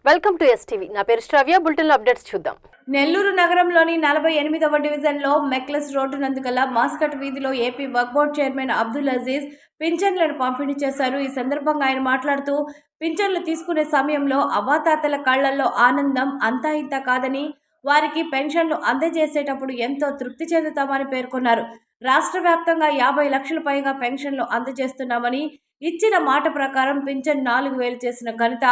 Welcome to STV. నా పేరు శ్రావ్య. Bulletin updates చూద్దాం. నెల్లూరు నగరంలోని 48వ డివిజన్లో మెక్లెస్ రోడ్డు నందుకల మాస్కట్ వీధిలో ఏపీ వక్ఫ్ బోర్డు చైర్మన్ అబ్దుల్ అజీజ్ పింఛన్లను పంపిణీ చేశారు. ఈ సందర్భంగా ఆయన మాట్లాడుతూ పింఛన్లు తీసుకునే సమయంలో అవ్వాతాతల కళ్లల్లో ఆనందం అంతా ఇంత కాదని, వారికి పెన్షన్లు అందజేసేటప్పుడు ఎంతో తృప్తి చెందుతామని పేర్కొన్నారు. రాష్ట్ర వ్యాప్తంగా 50 లక్షల పైగా పెన్షన్లు అందజేస్తున్నామని, ఇచ్చిన మాట ప్రకారం పింఛన్ 4,000 చేసిన ఘనత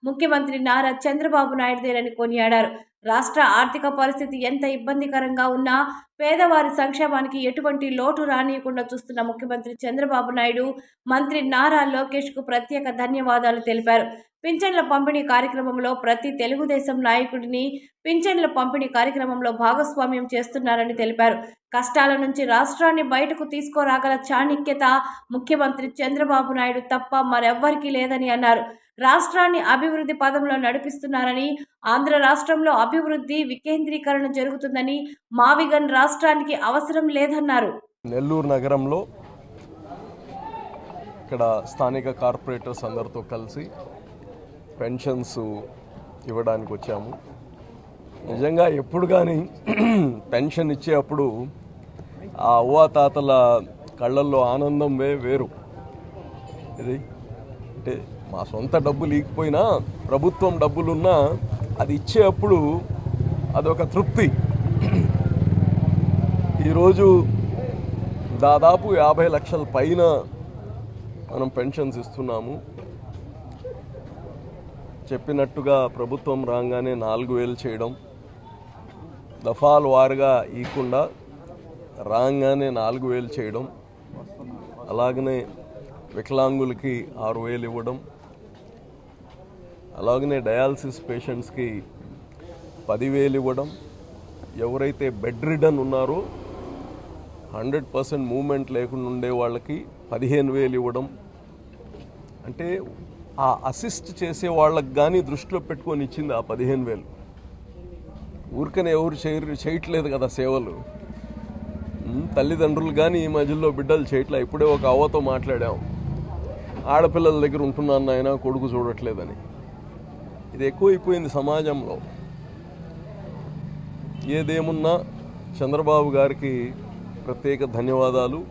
ముఖ్యమంత్రి నారా చంద్రబాబు నాయుడుదేనని కొనియాడారు. రాష్ట్ర ఆర్థిక పరిస్థితి ఎంత ఇబ్బందికరంగా ఉన్నా పేదవారి సంక్షేమానికి ఎటువంటి లోటు రానియకుండా చూస్తున్న ముఖ్యమంత్రి చంద్రబాబు నాయుడు, మంత్రి నారా లోకేష్కు ప్రత్యేక ధన్యవాదాలు తెలిపారు. పింఛన్ల పంపిణీ కార్యక్రమంలో ప్రతి తెలుగుదేశం నాయకుడిని పింఛన్ల పంపిణీ కార్యక్రమంలో భాగస్వామ్యం చేస్తున్నారని తెలిపారు. కష్టాల నుంచి రాష్ట్రాన్ని బయటకు తీసుకురాగల చాణక్యత ముఖ్యమంత్రి చంద్రబాబు నాయుడు తప్ప మరెవ్వరికీ లేదని అన్నారు. రాష్ట్రాన్ని అభివృద్ధి పదంలో నడిపిస్తున్నారని, ఆంధ్ర రాష్ట్రంలో అభివృద్ధి వికేంద్రీకరణ జరుగుతుందని, మావిగన్ రాష్ట్రానికి అవసరం లేదన్నారు. నెల్లూరు నగరంలో ఇక్కడ స్థానిక కార్పొరేటర్స్ అందరితో కలిసి పెన్షన్స్ ఇవ్వడానికి వచ్చాము. నిజంగా ఎప్పుడు కానీ పెన్షన్ ఇచ్చేటప్పుడు ఆ అవ్వాతాతల కళ్ళల్లో ఆనందం వేరు. ఇది అంటే మా సొంత డబ్బులు ఇకపోయినా, ప్రభుత్వం డబ్బులున్నా అది ఇచ్చేటప్పుడు అదొక తృప్తి. ఈరోజు దాదాపు 50 లక్షల పైన మనం పెన్షన్స్ ఇస్తున్నాము. చెప్పినట్టుగా ప్రభుత్వం రాగానే 4,000 చేయడం, దఫాల వారుగా ఇవ్వకుండా రాగానే 4,000 చేయడం, అలాగనే వికలాంగులకి 6,000 ఇవ్వడం, అలాగనే డయాలసిస్ పేషెంట్స్కి 10,000 ఇవ్వడం, ఎవరైతే బెడ్ రిడన్ ఉన్నారో 100% మూవ్మెంట్ లేకుండా ఉండే వాళ్ళకి 15,000 ఇవ్వడం. అంటే ఆ అసిస్ట్ చేసే వాళ్ళకి కానీ దృష్టిలో పెట్టుకొని ఇచ్చింది ఆ 15,000. ఊరికనే ఎవరు చేయట్లేదు కదా సేవలు. తల్లిదండ్రులు కానీ ఈ మధ్యలో బిడ్డలు చేయట్లేదు. ఇప్పుడే ఒక అవ్వతో మాట్లాడాం, ఆడపిల్లల దగ్గర ఉంటున్నాను ఆయన, కొడుకు చూడట్లేదని. ఇది ఎక్కువైపోయింది సమాజంలో. ఏదేమున్నా చంద్రబాబు గారికి ప్రత్యేక ధన్యవాదాలు.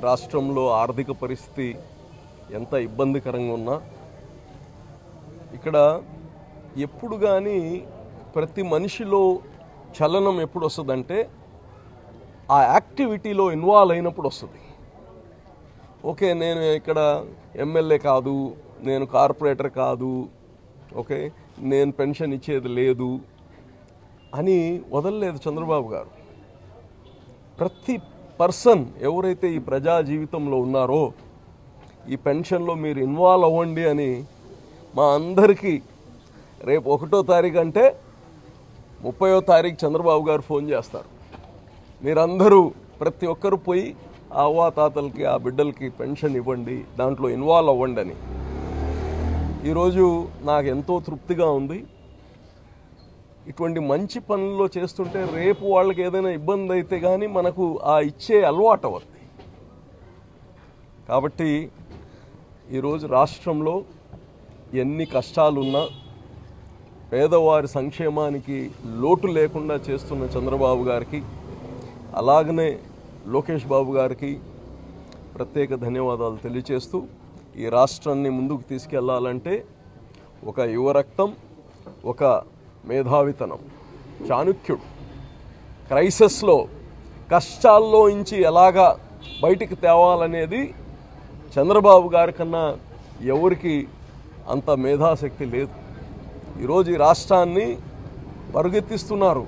రాష్ట్రంలో ఆర్థిక పరిస్థితి ఎంత ఇబ్బందికరంగా ఉన్నా, ఇక్కడ ఎప్పుడు కానీ ప్రతి మనిషిలో చలనం ఎప్పుడు వస్తుందంటే ఆ యాక్టివిటీలో ఇన్వాల్వ్ అయినప్పుడు వస్తుంది. ఓకే, నేను ఇక్కడ ఎమ్మెల్యే కాదు, నేను కార్పొరేటర్ కాదు, ఓకే నేను పెన్షన్ ఇచ్చేది లేదు అని వదలలేదు చంద్రబాబు గారు. ప్రతి పర్సన్ ఎవరైతే ఈ ప్రజా జీవితంలో ఉన్నారో ఈ పెన్షన్లో మీరు ఇన్వాల్వ్ అవ్వండి అని మా అందరికీ రేపు 1వ తారీఖు అంటే 30వ తారీఖు చంద్రబాబు గారు ఫోన్ చేస్తారు. మీరందరూ ప్రతి ఒక్కరు పోయి ఆ అవ్వాతాతలకి, ఆ బిడ్డలకి పెన్షన్ ఇవ్వండి, దాంట్లో ఇన్వాల్వ్ అవ్వండి అని. ఈరోజు నాకు ఎంతో తృప్తిగా ఉంది. ఇటువంటి మంచి పనుల్లో చేస్తుంటే రేపు వాళ్ళకి ఏదైనా ఇబ్బంది అయితే కానీ మనకు ఆ ఇచ్చే అలవాటు అవుతుంది. కాబట్టి ఈరోజు రాష్ట్రంలో ఎన్ని కష్టాలున్నా పేదవారి సంక్షేమానికి లోటు లేకుండా చేస్తున్న చంద్రబాబు గారికి, అలాగనే లోకేష్ బాబు గారికి ప్రత్యేక ధన్యవాదాలు తెలియజేస్తూ, ఈ రాష్ట్రాన్ని ముందుకు తీసుకెళ్లాలంటే ఒక యువరక్తం, ఒక మేధావితనం, చాణుక్యుడు క్రైసిస్లో కష్టాల్లో నుంచి ఎలాగా బయటికి తేవాలనేది చంద్రబాబు గారి కన్నా ఎవరికి అంత మేధాశక్తి లేదు. ఈరోజు ఈ రాష్ట్రాన్ని పరుగెత్తిస్తున్నారు.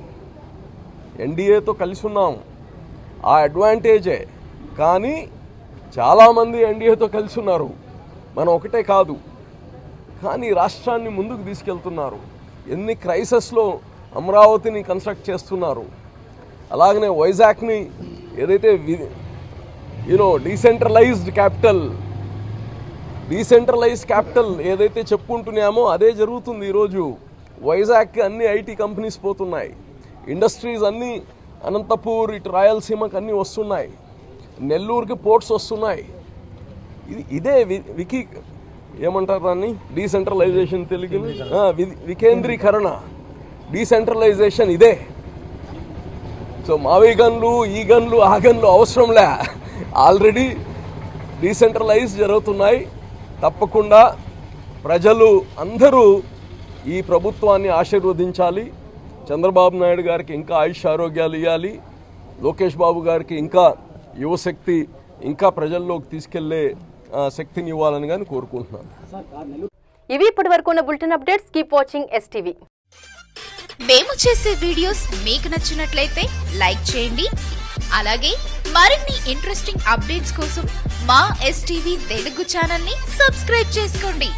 ఎన్డీఏతో కలిసి ఉన్నాం, ఆ అడ్వాంటేజే. కానీ చాలామంది ఎన్డీఏతో కలిసి ఉన్నారు, మనం ఒకటే కాదు. కానీ రాష్ట్రాన్ని ముందుకు తీసుకెళ్తున్నారు. ఎన్ని క్రైసిస్లో అమరావతిని కన్స్ట్రక్ట్ చేస్తున్నారు, అలాగనే వైజాగ్ని ఏదైతే డీసెంట్రలైజ్డ్ క్యాపిటల్ ఏదైతే చెప్పుకుంటున్నామో అదే జరుగుతుంది. ఈరోజు వైజాగ్కి అన్ని ఐటీ కంపెనీస్ పోతున్నాయి, ఇండస్ట్రీస్ అన్నీ అనంతపూర్, ఇటు రాయలసీమకి అన్నీ వస్తున్నాయి, నెల్లూరుకి పోర్ట్స్ వస్తున్నాయి. ఇదే ఏమంటారు దాన్ని, డీసెంట్రలైజేషన్ తెలుగు వికేంద్రీకరణ, డీసెంట్రలైజేషన్ ఇదే. సో మావీ గన్లు, ఈ గన్లు, ఆ గన్లు అవసరంలే, ఆల్రెడీ డీసెంట్రలైజ్ జరుగుతున్నాయి. తప్పకుండా ప్రజలు అందరూ ఈ ప్రభుత్వాన్ని ఆశీర్వదించాలి. చంద్రబాబు నాయుడు గారికి ఇంకా ఆయుష్ ఆరోగ్యాలు ఇవ్వాలి. లోకేష్ బాబు గారికి ఇంకా యువశక్తి, ఇంకా ప్రజల్లోకి తీసుకెళ్లే శక్తిని ఇవ్వాలని కానీ కోరుకుంటున్నాను. ఇవి ఇప్పటి వరకు ఉన్న bulletin updates. Keep watching STV. మేము చేసే వీడియోస్ మీకు నచ్చినట్లయితే లైక్ చేయండి. అలాగే మరిన్ని ఇంట్రెస్టింగ్ అప్డేట్స్ కోసం మా STV తెలుగు ఛానల్ ని సబ్స్క్రైబ్ చేసుకోండి.